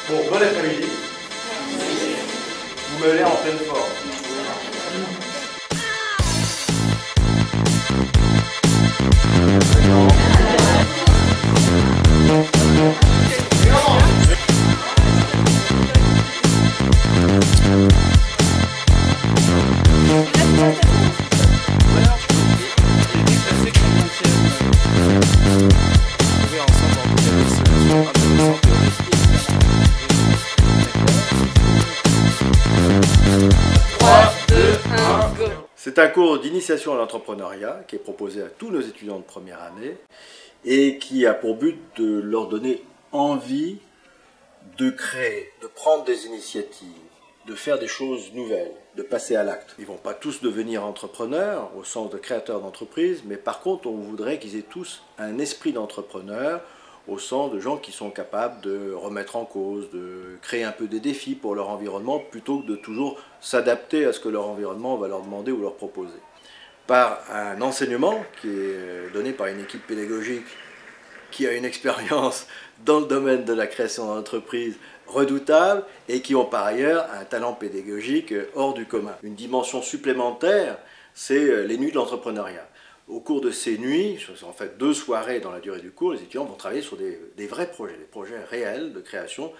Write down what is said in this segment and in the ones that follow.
Bon après-midi. Vous me l'avez en pleine forme. C'est un cours d'initiation à l'entrepreneuriat qui est proposé à tous nos étudiants de première année et qui a pour but de leur donner envie de créer, de prendre des initiatives, de faire des choses nouvelles, de passer à l'acte. Ils ne vont pas tous devenir entrepreneurs au sens de créateurs d'entreprise, mais par contre on voudrait qu'ils aient tous un esprit d'entrepreneur au sens de gens qui sont capables de remettre en cause, de créer un peu des défis pour leur environnement, plutôt que de toujours s'adapter à ce que leur environnement va leur demander ou leur proposer. Par un enseignement qui est donné par une équipe pédagogique qui a une expérience dans le domaine de la création d'entreprise redoutable et qui ont par ailleurs un talent pédagogique hors du commun. Une dimension supplémentaire, c'est les nuits de l'entrepreneuriat. Au cours de ces nuits, en fait 2 soirées dans la durée du cours, les étudiants vont travailler sur des vrais projets, des projets réels de création,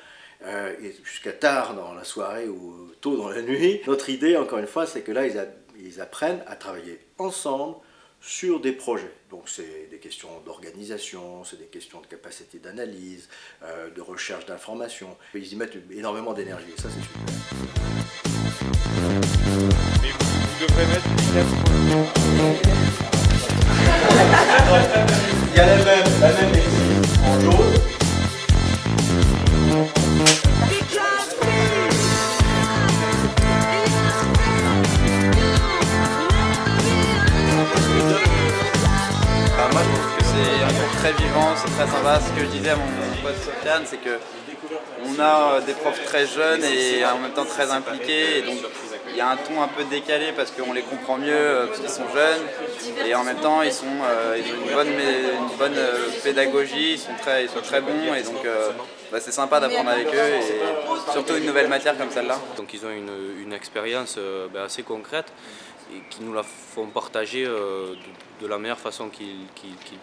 et jusqu'à tard dans la soirée ou tôt dans la nuit. Notre idée, encore une fois, c'est que là, ils apprennent à travailler ensemble sur des projets. Donc c'est des questions d'organisation, c'est des questions de capacité d'analyse, de recherche d'informations. Ils y mettent énormément d'énergie, et ça c'est super. Mais vous devrez mettre les 4 Il y a la même existe en jaune. Moi je trouve que c'est un cours très vivant, c'est très sympa. Ce que je disais à mon pote Sofiane, c'est que on a des profs très jeunes et en même temps très impliqués. Et donc il y a un ton un peu décalé parce qu'on les comprend mieux parce qu'ils sont jeunes. Et en même temps ils ont une bonne pédagogie, ils sont très bons. Et donc c'est sympa d'apprendre avec eux et surtout une nouvelle matière comme celle-là. Donc ils ont une expérience assez concrète et qui nous la font partager de la meilleure façon qu'ils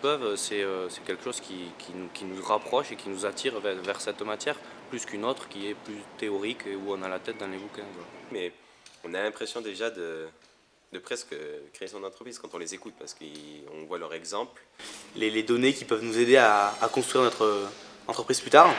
peuvent. C'est quelque chose qui nous rapproche et qui nous attire vers cette matière, plus qu'une autre qui est plus théorique et où on a la tête dans les bouquins. Mais on a l'impression déjà de presque créer son entreprise quand on les écoute, parce qu'on voit leur exemple. Les données qui peuvent nous aider à construire notre entreprise plus tard,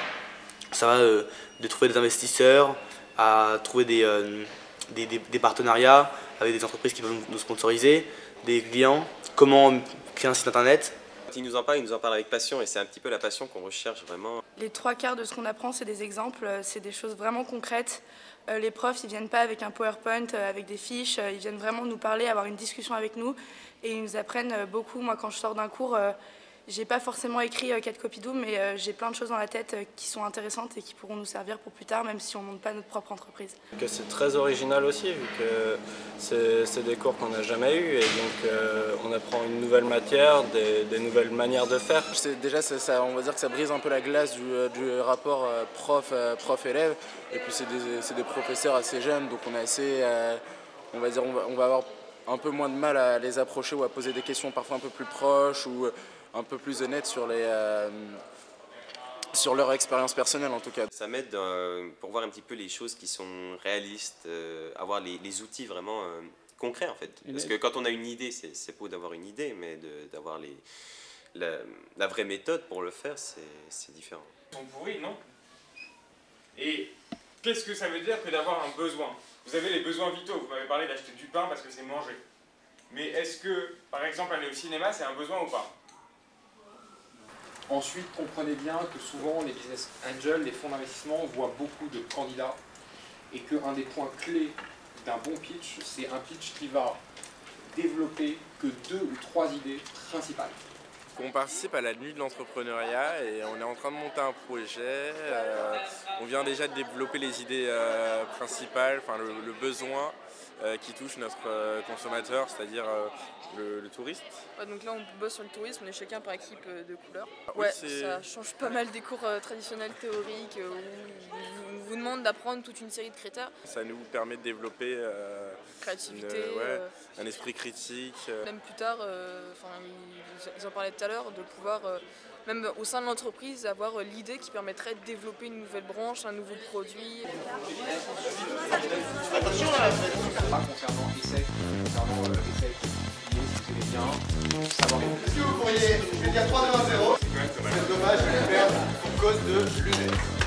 ça va de trouver des investisseurs, à trouver des partenariats avec des entreprises qui peuvent nous sponsoriser, des clients, comment créer un site internet. Quand ils nous en parlent avec passion, et c'est un petit peu la passion qu'on recherche vraiment. Les 3/4 de ce qu'on apprend, c'est des exemples, c'est des choses vraiment concrètes. Les profs, ils viennent pas avec un PowerPoint, avec des fiches, ils viennent vraiment nous parler, avoir une discussion avec nous et ils nous apprennent beaucoup. Moi, quand je sors d'un cours, j'ai pas forcément écrit 4 copies doubles, mais j'ai plein de choses dans la tête qui sont intéressantes et qui pourront nous servir pour plus tard, même si on ne monte pas notre propre entreprise. C'est très original aussi, vu que c'est des cours qu'on n'a jamais eus, et donc on apprend une nouvelle matière, des nouvelles manières de faire. Déjà, on va dire que ça brise un peu la glace du rapport prof-élève, et puis c'est des professeurs assez jeunes, donc on est assez, on va avoir un peu moins de mal à les approcher ou à poser des questions parfois un peu plus proches ou un peu plus honnêtes sur leur expérience personnelle en tout cas. Ça m'aide pour voir un petit peu les choses qui sont réalistes, avoir les outils vraiment concrets en fait. Parce que quand on a une idée, c'est beau d'avoir une idée, mais d'avoir la vraie méthode pour le faire, c'est différent. Ils sont pourris, non? Et qu'est-ce que ça veut dire que d'avoir un besoin? Vous avez les besoins vitaux, vous m'avez parlé d'acheter du pain parce que c'est manger. Mais est-ce que, par exemple, aller au cinéma, c'est un besoin ou pas? Ensuite, comprenez bien que souvent les business angels, les fonds d'investissement, voient beaucoup de candidats et qu'un des points clés d'un bon pitch, c'est un pitch qui va développer que 2 ou 3 idées principales. On participe à la nuit de l'entrepreneuriat et on est en train de monter un projet. On vient déjà de développer les idées principales, enfin le besoin. qui touche notre consommateur, c'est-à-dire le touriste. Ouais, donc là on bosse sur le tourisme, on est chacun par équipe de couleurs. Oui, Ouais, ça change pas mal des cours traditionnels théoriques où on vous demande d'apprendre toute une série de critères. Ça nous permet de développer créativité, un esprit critique. Même plus tard, ils en parlaient tout à l'heure, de pouvoir, même au sein de l'entreprise, avoir l'idée qui permettrait de développer une nouvelle branche, un nouveau produit. Attention à concernant essai, essai, si vous aimez bien, savoir. Est-ce que vous pourriez dire 3-2-1-0? C'est dommage de le perdre à cause de lunettes.